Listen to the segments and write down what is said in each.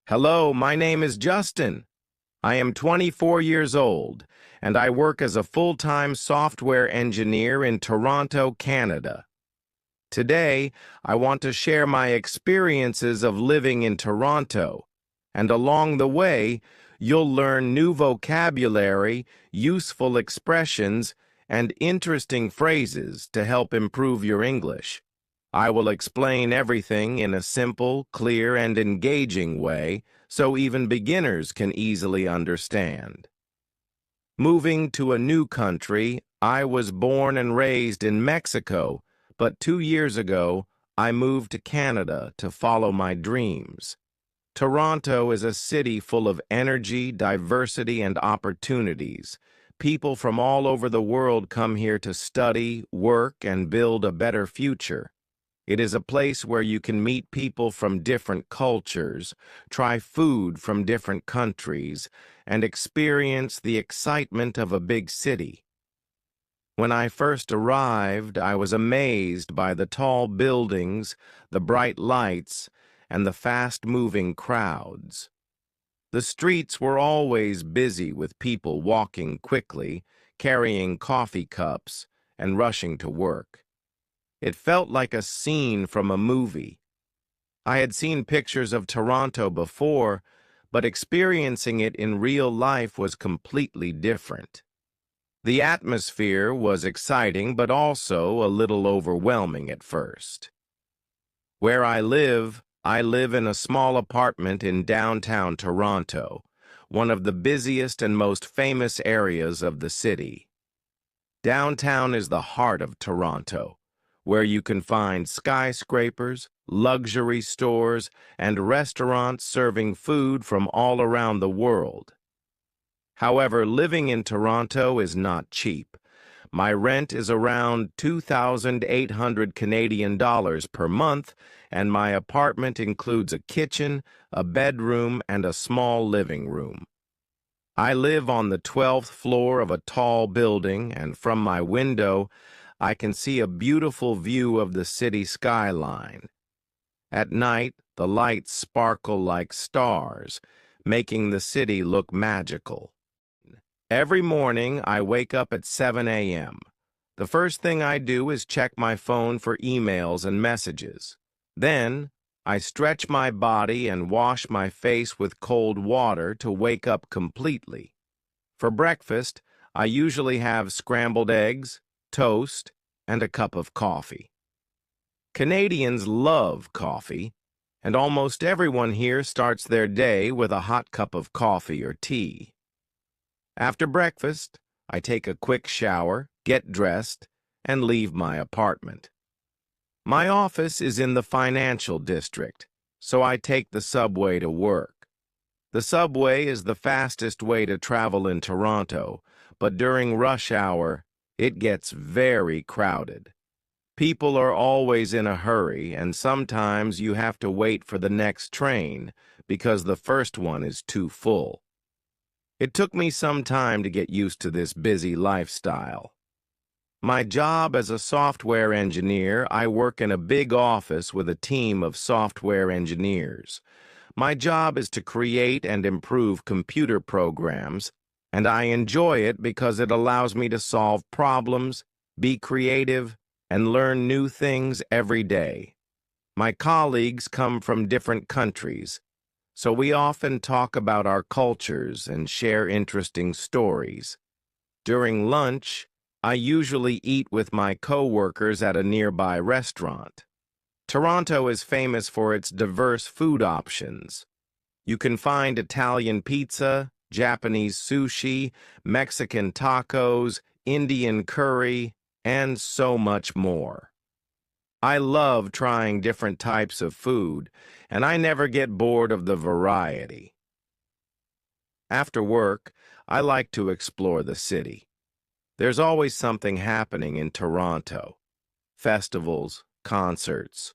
Hello, my name is Justin. I am 24 years old, and I work as a full-time software engineer in Toronto, Canada. Today, I want to share my experiences of living in Toronto, and along the way, you'll learn new vocabulary, useful expressions, and interesting phrases to help improve your English. I will explain everything in a simple, clear, and engaging way so even beginners can easily understand. Moving to a new country, I was born and raised in Mexico, but 2 years ago, I moved to Canada to follow my dreams. Toronto is a city full of energy, diversity, and opportunities. People from all over the world come here to study, work, and build a better future. It is a place where you can meet people from different cultures, try food from different countries, and experience the excitement of a big city. When I first arrived, I was amazed by the tall buildings, the bright lights, and the fast-moving crowds. The streets were always busy with people walking quickly, carrying coffee cups, and rushing to work. It felt like a scene from a movie. I had seen pictures of Toronto before, but experiencing it in real life was completely different. The atmosphere was exciting, but also a little overwhelming at first. Where I live in a small apartment in downtown Toronto, one of the busiest and most famous areas of the city. Downtown is the heart of Toronto, where you can find skyscrapers, luxury stores, and restaurants serving food from all around the world. However, living in Toronto is not cheap. My rent is around 2,800 Canadian dollars per month, and my apartment includes a kitchen, a bedroom, and a small living room. I live on the 12th floor of a tall building, and from my window, I can see a beautiful view of the city skyline. At night, the lights sparkle like stars, making the city look magical. Every morning, I wake up at 7 a.m. The first thing I do is check my phone for emails and messages. Then, I stretch my body and wash my face with cold water to wake up completely. For breakfast, I usually have scrambled eggs, toast, and a cup of coffee. Canadians love coffee, and almost everyone here starts their day with a hot cup of coffee or tea. After breakfast, I take a quick shower, get dressed, and leave my apartment. My office is in the financial district, so I take the subway to work. The subway is the fastest way to travel in Toronto, but during rush hour, it gets very crowded. People are always in a hurry, and sometimes you have to wait for the next train because the first one is too full. It took me some time to get used to this busy lifestyle. My job as a software engineer, I work in a big office with a team of software engineers. My job is to create and improve computer programs, and I enjoy it because it allows me to solve problems, be creative, and learn new things every day. My colleagues come from different countries, so we often talk about our cultures and share interesting stories. During lunch, I usually eat with my coworkers at a nearby restaurant. Toronto is famous for its diverse food options. You can find Italian pizza, Japanese sushi, Mexican tacos, Indian curry, and so much more. I love trying different types of food, and I never get bored of the variety. After work, I like to explore the city. There's always something happening in Toronto: festivals, concerts,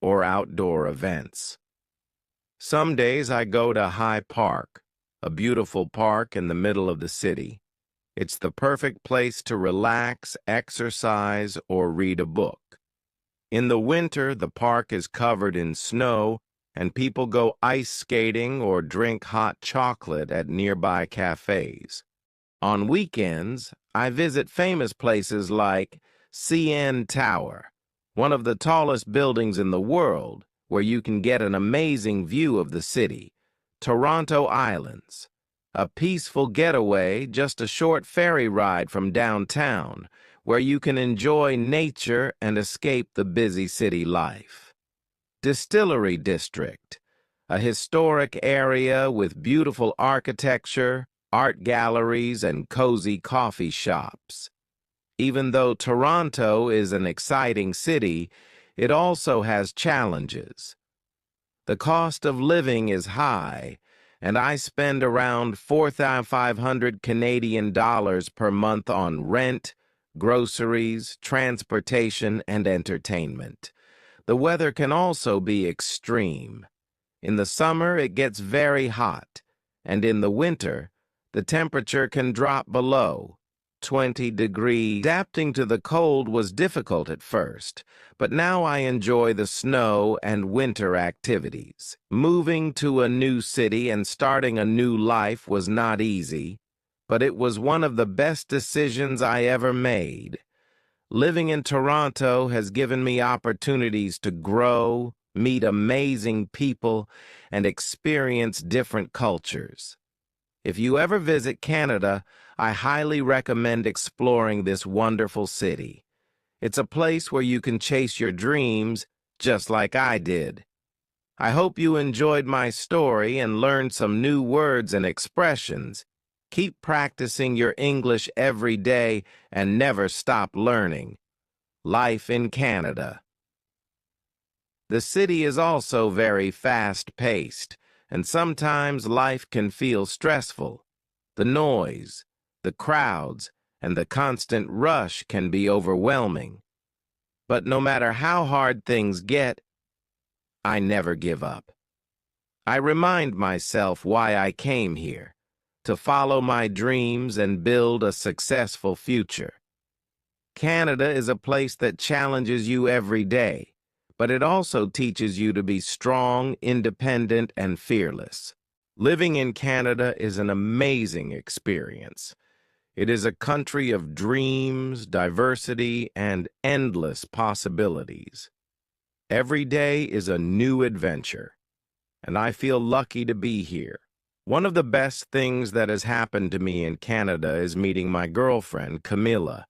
or outdoor events. Some days I go to High Park, a beautiful park in the middle of the city. It's the perfect place to relax, exercise, or read a book. In the winter, the park is covered in snow, and people go ice skating or drink hot chocolate at nearby cafes. On weekends, I visit famous places like CN Tower, one of the tallest buildings in the world, where you can get an amazing view of the city, Toronto Islands, a peaceful getaway just a short ferry ride from downtown, where you can enjoy nature and escape the busy city life. Distillery District, a historic area with beautiful architecture, art galleries, and cozy coffee shops. Even though Toronto is an exciting city, it also has challenges. The cost of living is high, and I spend around 4,500 Canadian dollars per month on rent, groceries, transportation, and entertainment. The weather can also be extreme. In the summer, it gets very hot, and in the winter, the temperature can drop below 20 degrees. Adapting to the cold was difficult at first, but now I enjoy the snow and winter activities. Moving to a new city and starting a new life was not easy, but it was one of the best decisions I ever made. Living in Toronto has given me opportunities to grow, meet amazing people, and experience different cultures. If you ever visit Canada, I highly recommend exploring this wonderful city. It's a place where you can chase your dreams, just like I did. I hope you enjoyed my story and learned some new words and expressions. Keep practicing your English every day and never stop learning. Life in Canada. The city is also very fast-paced, and sometimes life can feel stressful. The noise, the crowds, and the constant rush can be overwhelming. But no matter how hard things get, I never give up. I remind myself why I came here, to follow my dreams and build a successful future. Canada is a place that challenges you every day, but it also teaches you to be strong, independent, and fearless. Living in Canada is an amazing experience. It is a country of dreams, diversity, and endless possibilities. Every day is a new adventure, and I feel lucky to be here. One of the best things that has happened to me in Canada is meeting my girlfriend, Camila.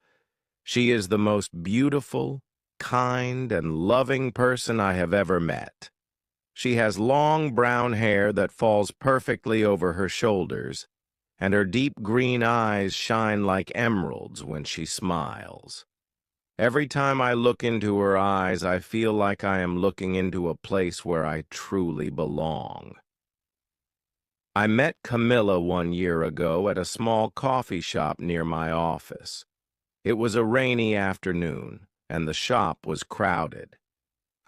She is the most beautiful, kind, and loving person I have ever met. She has long brown hair that falls perfectly over her shoulders, and her deep green eyes shine like emeralds when she smiles. Every time I look into her eyes, I feel like I am looking into a place where I truly belong. I met Camila 1 year ago at a small coffee shop near my office. It was a rainy afternoon, and the shop was crowded.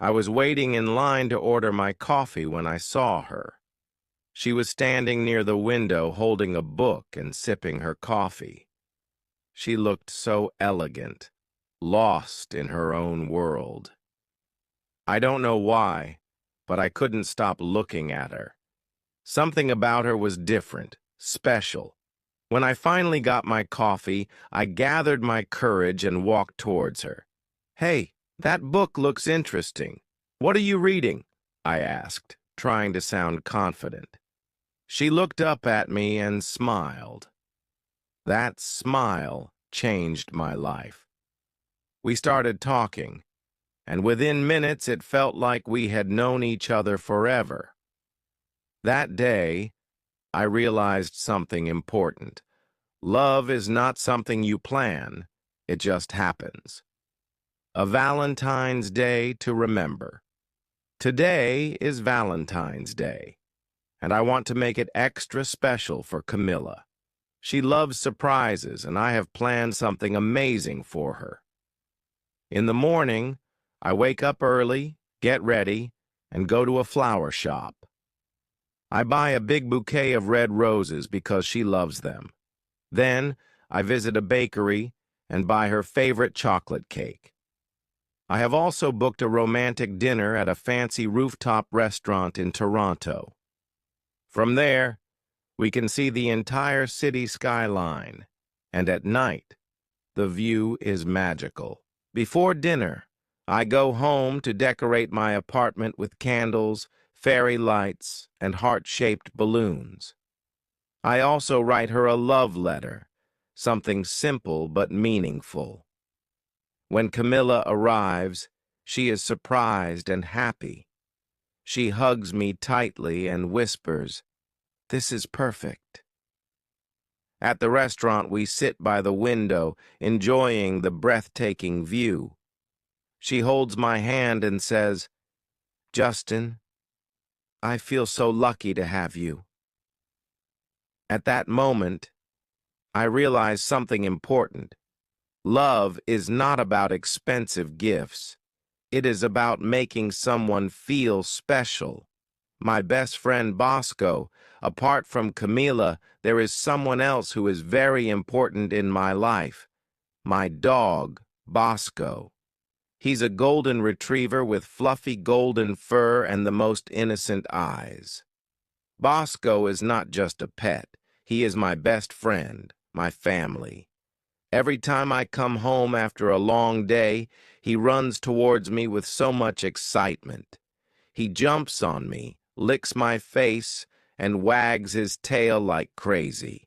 I was waiting in line to order my coffee when I saw her. She was standing near the window holding a book and sipping her coffee. She looked so elegant, lost in her own world. I don't know why, but I couldn't stop looking at her. Something about her was different, special. When I finally got my coffee, I gathered my courage and walked towards her. "Hey, that book looks interesting. What are you reading?" I asked, trying to sound confident. She looked up at me and smiled. That smile changed my life. We started talking, and within minutes it felt like we had known each other forever. That day, I realized something important. Love is not something you plan, it just happens. A Valentine's Day to remember. Today is Valentine's Day, and I want to make it extra special for Camila. She loves surprises, and I have planned something amazing for her. In the morning, I wake up early, get ready, and go to a flower shop. I buy a big bouquet of red roses because she loves them. Then, I visit a bakery and buy her favorite chocolate cake. I have also booked a romantic dinner at a fancy rooftop restaurant in Toronto. From there, we can see the entire city skyline, and at night, the view is magical. Before dinner, I go home to decorate my apartment with candles, fairy lights, and heart-shaped balloons. I also write her a love letter, something simple but meaningful. When Camila arrives, she is surprised and happy. She hugs me tightly and whispers, "This is perfect." At the restaurant, we sit by the window, enjoying the breathtaking view. She holds my hand and says, "Justin, I feel so lucky to have you." At that moment, I realize something important. Love is not about expensive gifts. It is about making someone feel special. My best friend Bosco, apart from Camila, there is someone else who is very important in my life. My dog, Bosco. He's a golden retriever with fluffy golden fur and the most innocent eyes. Bosco is not just a pet. He is my best friend, my family. Every time I come home after a long day, he runs towards me with so much excitement. He jumps on me, licks my face, and wags his tail like crazy.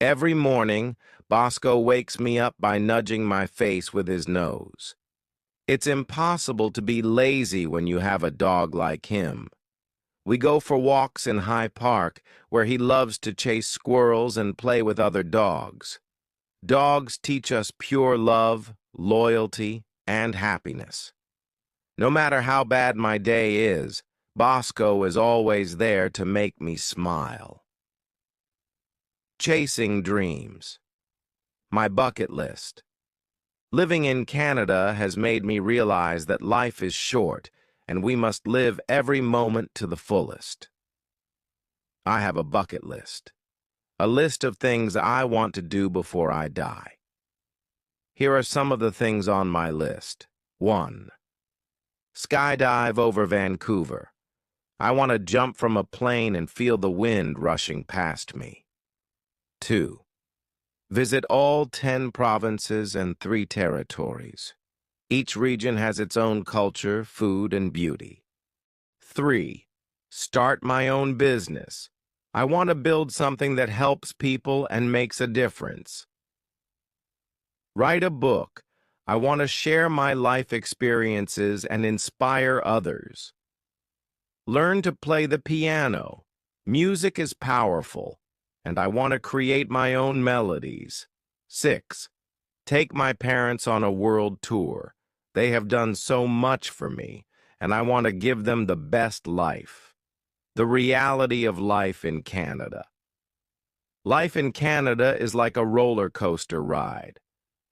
Every morning, Bosco wakes me up by nudging my face with his nose. It's impossible to be lazy when you have a dog like him. We go for walks in Hyde Park, where he loves to chase squirrels and play with other dogs. Dogs teach us pure love, loyalty, and happiness. No matter how bad my day is, Bosco is always there to make me smile. Chasing dreams. My bucket list. Living in Canada has made me realize that life is short, and we must live every moment to the fullest. I have a bucket list. A list of things I want to do before I die. Here are some of the things on my list. 1. Skydive over Vancouver. I want to jump from a plane and feel the wind rushing past me. 2. Visit all 10 provinces and 3 territories. Each region has its own culture, food, and beauty. 3. Start my own business. I want to build something that helps people and makes a difference. Write a book. I want to share my life experiences and inspire others. Learn to play the piano. Music is powerful, and I want to create my own melodies. 6. Take my parents on a world tour. They have done so much for me, and I want to give them the best life. The reality of life in Canada. Life in Canada is like a roller coaster ride,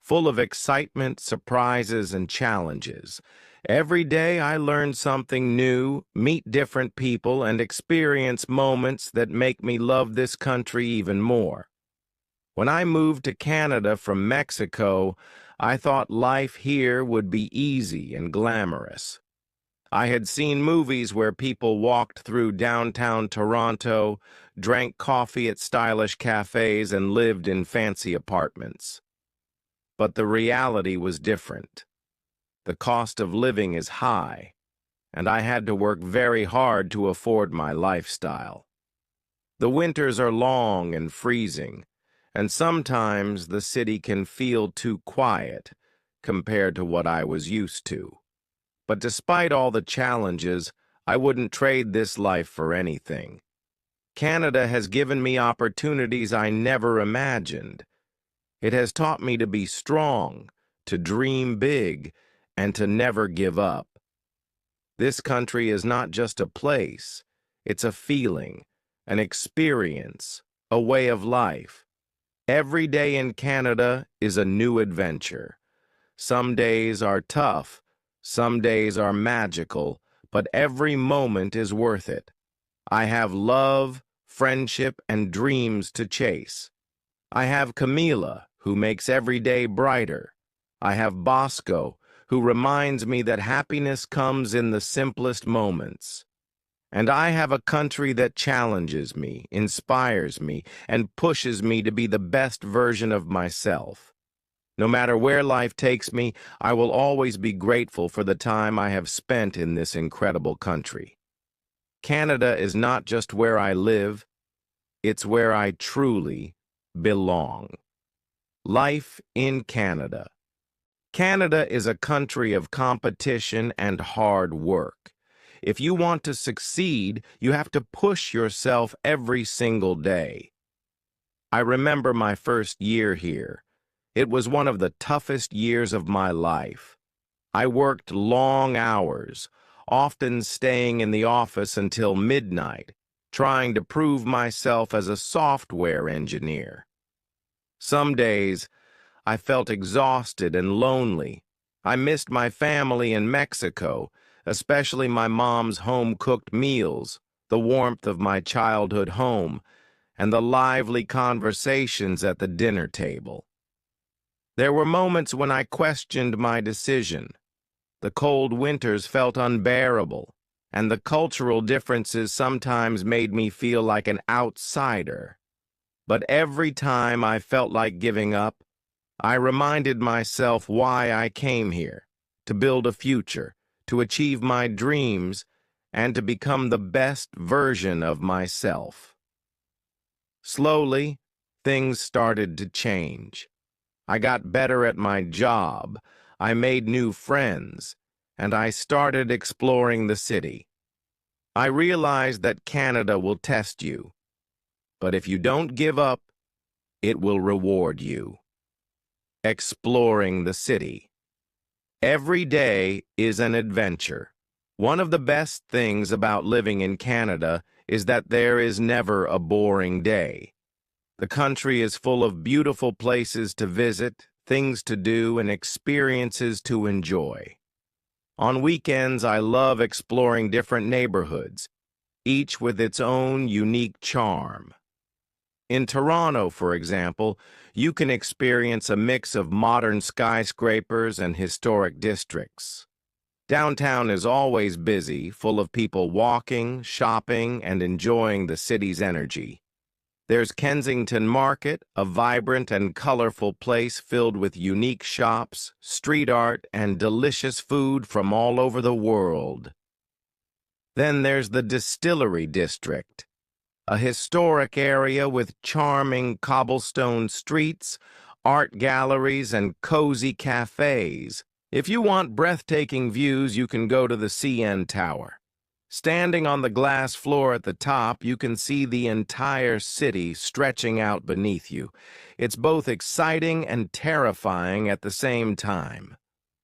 full of excitement, surprises, and challenges. Every day I learn something new, meet different people, and experience moments that make me love this country even more. When I moved to Canada from Mexico, I thought life here would be easy and glamorous. I had seen movies where people walked through downtown Toronto, drank coffee at stylish cafes, and lived in fancy apartments. But the reality was different. The cost of living is high, and I had to work very hard to afford my lifestyle. The winters are long and freezing, and sometimes the city can feel too quiet compared to what I was used to. But despite all the challenges, I wouldn't trade this life for anything. Canada has given me opportunities I never imagined. It has taught me to be strong, to dream big, and to never give up. This country is not just a place, it's a feeling, an experience, a way of life. Every day in Canada is a new adventure. Some days are tough, some days are magical, but every moment is worth it. I have love, friendship, and dreams to chase. I have Camila, who makes every day brighter. I have Bosco, who reminds me that happiness comes in the simplest moments. And I have a country that challenges me, inspires me, and pushes me to be the best version of myself. No matter where life takes me, I will always be grateful for the time I have spent in this incredible country. Canada is not just where I live, it's where I truly belong. Life in Canada. Canada is a country of competition and hard work. If you want to succeed, you have to push yourself every single day. I remember my first year here. It was one of the toughest years of my life. I worked long hours, often staying in the office until midnight, trying to prove myself as a software engineer. Some days, I felt exhausted and lonely. I missed my family in Mexico, especially my mom's home-cooked meals, the warmth of my childhood home, and the lively conversations at the dinner table. There were moments when I questioned my decision. The cold winters felt unbearable, and the cultural differences sometimes made me feel like an outsider. But every time I felt like giving up, I reminded myself why I came here, to build a future, to achieve my dreams, and to become the best version of myself. Slowly, things started to change. I got better at my job, I made new friends, and I started exploring the city. I realized that Canada will test you, but if you don't give up, it will reward you. Exploring the city. Every day is an adventure. One of the best things about living in Canada is that there is never a boring day. The country is full of beautiful places to visit, things to do, and experiences to enjoy. On weekends, I love exploring different neighborhoods, each with its own unique charm. In Toronto, for example, you can experience a mix of modern skyscrapers and historic districts. Downtown is always busy, full of people walking, shopping, and enjoying the city's energy. There's Kensington Market, a vibrant and colorful place filled with unique shops, street art, and delicious food from all over the world. Then there's the Distillery District, a historic area with charming cobblestone streets, art galleries, and cozy cafes. If you want breathtaking views, you can go to the CN Tower. Standing on the glass floor at the top, you can see the entire city stretching out beneath you. It's both exciting and terrifying at the same time.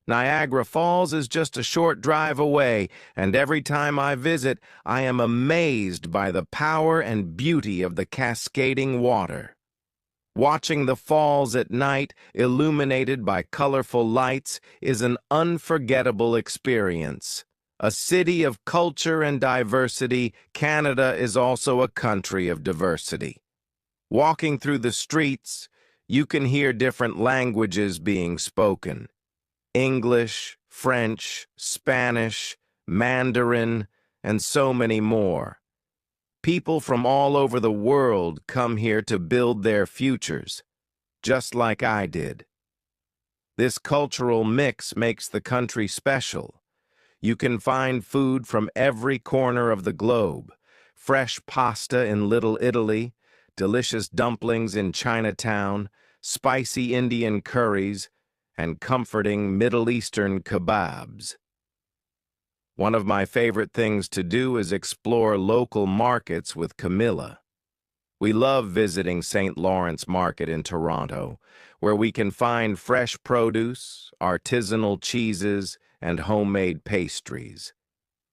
Niagara Falls is just a short drive away, and every time I visit, I am amazed by the power and beauty of the cascading water. Watching the falls at night, illuminated by colorful lights, is an unforgettable experience. A city of culture and diversity, Canada is also a country of diversity. Walking through the streets, you can hear different languages being spoken. English, French, Spanish, Mandarin, and so many more. People from all over the world come here to build their futures, just like I did. This cultural mix makes the country special. You can find food from every corner of the globe, fresh pasta in Little Italy, delicious dumplings in Chinatown, spicy Indian curries, and comforting Middle Eastern kebabs. One of my favorite things to do is explore local markets with Camila. We love visiting St. Lawrence Market in Toronto, where we can find fresh produce, artisanal cheeses, and homemade pastries.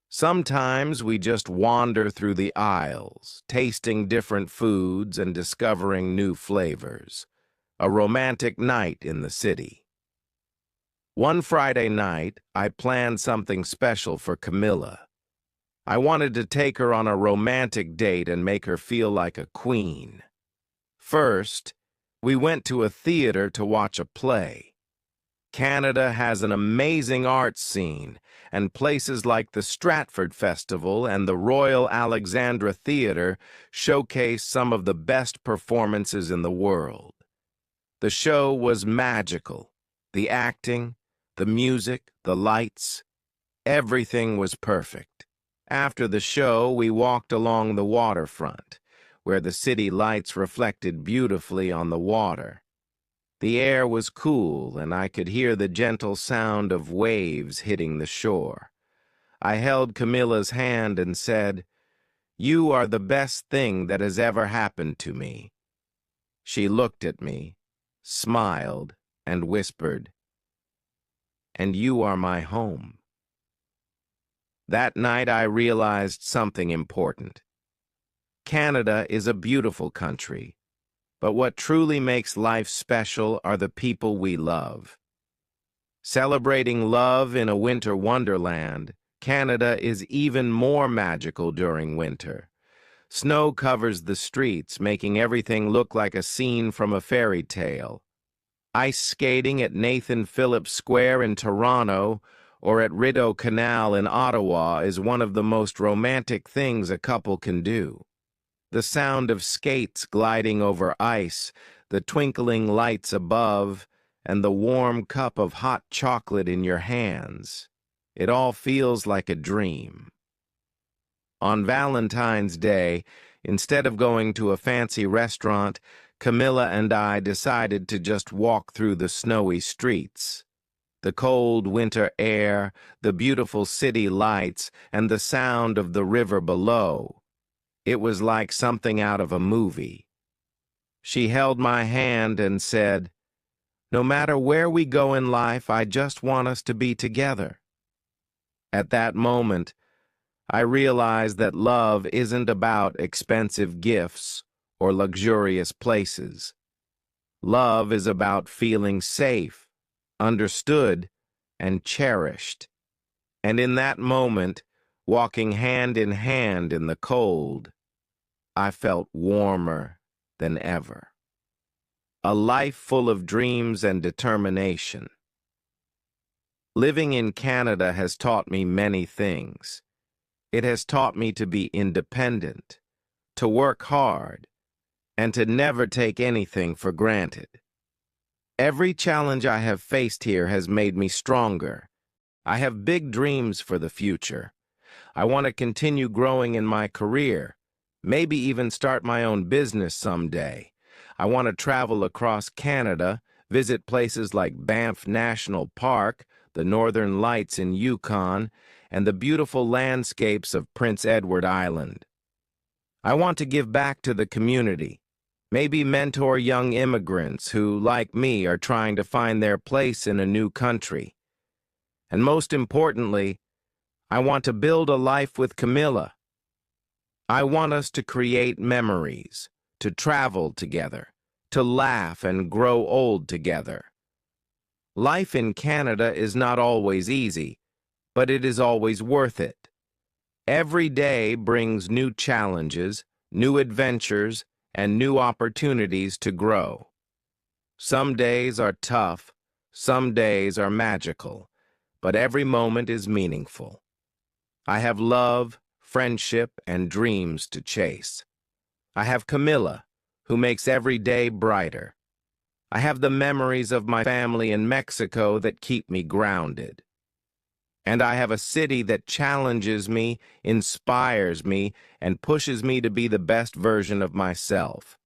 Sometimes we just wander through the aisles, tasting different foods and discovering new flavors. A romantic night in the city. One Friday night, I planned something special for Camila. I wanted to take her on a romantic date and make her feel like a queen. First, we went to a theater to watch a play. Canada has an amazing art scene, and places like the Stratford Festival and the Royal Alexandra Theatre showcase some of the best performances in the world. The show was magical. The acting, the music, the lights, everything was perfect. After the show, we walked along the waterfront, where the city lights reflected beautifully on the water. The air was cool, and I could hear the gentle sound of waves hitting the shore. I held Camilla's hand and said, "You are the best thing that has ever happened to me." She looked at me, smiled, and whispered, "And you are my home." That night I realized something important. Canada is a beautiful country, but what truly makes life special are the people we love. Celebrating love in a winter wonderland, Canada is even more magical during winter. Snow covers the streets, making everything look like a scene from a fairy tale. Ice skating at Nathan Phillips Square in Toronto or at Rideau Canal in Ottawa is one of the most romantic things a couple can do. The sound of skates gliding over ice, the twinkling lights above, and the warm cup of hot chocolate in your hands. It all feels like a dream. On Valentine's Day, instead of going to a fancy restaurant, Camila and I decided to just walk through the snowy streets. The cold winter air, the beautiful city lights, and the sound of the river below. It was like something out of a movie. She held my hand and said, "No matter where we go in life, I just want us to be together." At that moment, I realized that love isn't about expensive gifts or luxurious places. Love is about feeling safe, understood, and cherished. And in that moment, walking hand in hand in the cold, I felt warmer than ever. A life full of dreams and determination. Living in Canada has taught me many things. It has taught me to be independent, to work hard, and to never take anything for granted. Every challenge I have faced here has made me stronger. I have big dreams for the future. I want to continue growing in my career, maybe even start my own business someday. I want to travel across Canada, visit places like Banff National Park, the Northern Lights in Yukon, and the beautiful landscapes of Prince Edward Island. I want to give back to the community, maybe mentor young immigrants who, like me, are trying to find their place in a new country. And most importantly, I want to build a life with Camila. I want us to create memories, to travel together, to laugh and grow old together. Life in Canada is not always easy, but it is always worth it. Every day brings new challenges, new adventures, and new opportunities to grow. Some days are tough, some days are magical, but every moment is meaningful. I have love, friendship, and dreams to chase. I have Camila, who makes every day brighter. I have the memories of my family in Mexico that keep me grounded. And I have a city that challenges me, inspires me, and pushes me to be the best version of myself.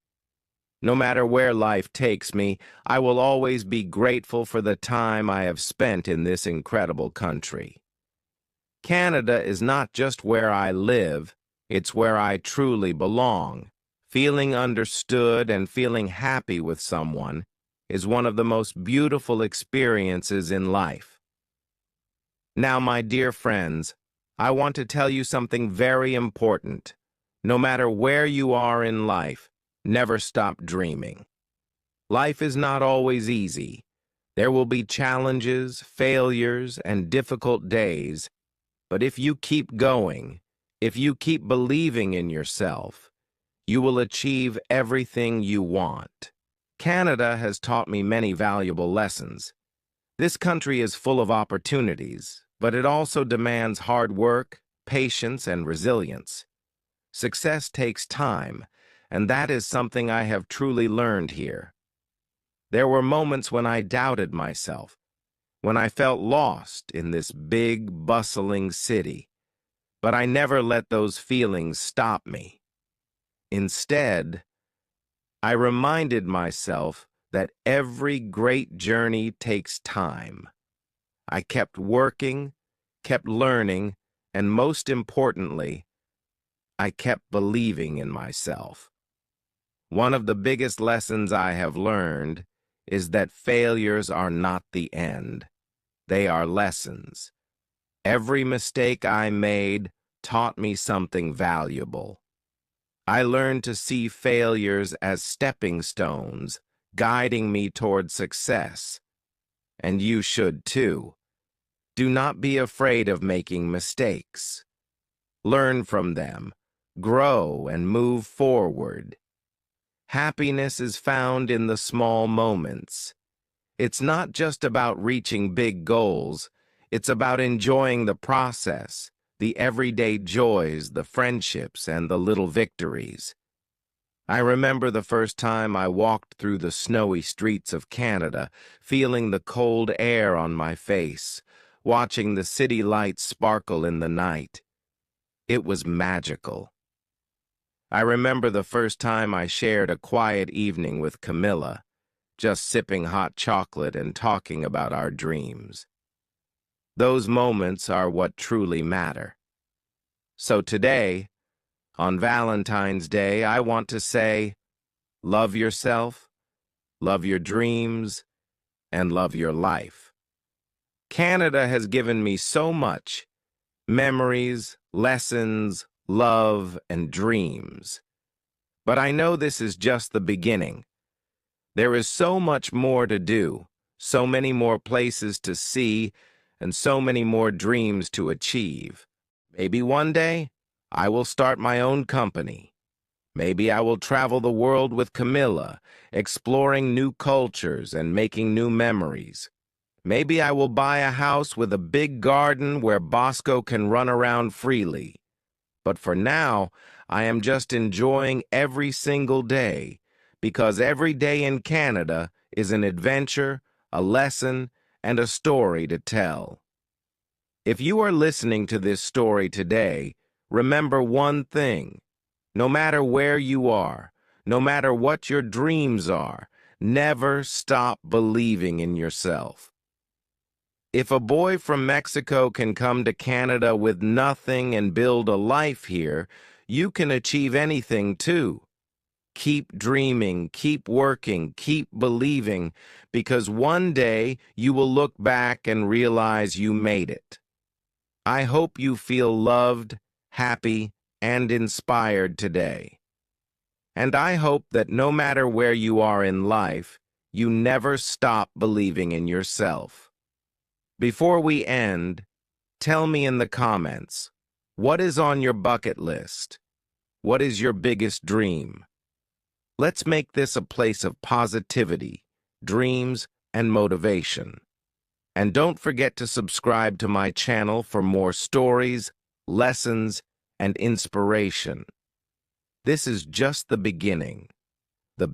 No matter where life takes me, I will always be grateful for the time I have spent in this incredible country. Canada is not just where I live, it's where I truly belong. Feeling understood and feeling happy with someone is one of the most beautiful experiences in life. Now, my dear friends, I want to tell you something very important. No matter where you are in life, never stop dreaming. Life is not always easy. There will be challenges, failures, and difficult days. But if you keep going, if you keep believing in yourself, you will achieve everything you want. Canada has taught me many valuable lessons. This country is full of opportunities, but it also demands hard work, patience, and resilience. Success takes time, and that is something I have truly learned here. There were moments when I doubted myself, when I felt lost in this big, bustling city, but I never let those feelings stop me. Instead, I reminded myself that every great journey takes time. I kept working, kept learning, and most importantly, I kept believing in myself. One of the biggest lessons I have learned is that failures are not the end. They are lessons. Every mistake I made taught me something valuable. I learned to see failures as stepping stones, guiding me toward success. And you should too. Do not be afraid of making mistakes. Learn from them, grow, and move forward. Happiness is found in the small moments. It's not just about reaching big goals. It's about enjoying the process, the everyday joys, the friendships, and the little victories. I remember the first time I walked through the snowy streets of Canada, feeling the cold air on my face, watching the city lights sparkle in the night. It was magical. I remember the first time I shared a quiet evening with Camila, just sipping hot chocolate and talking about our dreams. Those moments are what truly matter. So today, on Valentine's Day, I want to say, love yourself, love your dreams, and love your life. Canada has given me so much: memories, lessons, love, and dreams. But I know this is just the beginning. There is so much more to do, so many more places to see, and so many more dreams to achieve. Maybe one day, I will start my own company. Maybe I will travel the world with Camila, exploring new cultures and making new memories. Maybe I will buy a house with a big garden where Bosco can run around freely. But for now, I am just enjoying every single day, because every day in Canada is an adventure, a lesson, and a story to tell. If you are listening to this story today, remember one thing: no matter where you are, no matter what your dreams are, never stop believing in yourself. If a boy from Mexico can come to Canada with nothing and build a life here, you can achieve anything too. Keep dreaming, keep working, keep believing, because one day you will look back and realize you made it. I hope you feel loved, happy, and inspired today. And I hope that no matter where you are in life, you never stop believing in yourself. Before we end, tell me in the comments, what is on your bucket list? What is your biggest dream? Let's make this a place of positivity, dreams, and motivation. And don't forget to subscribe to my channel for more stories, lessons, and inspiration. This is just the beginning. The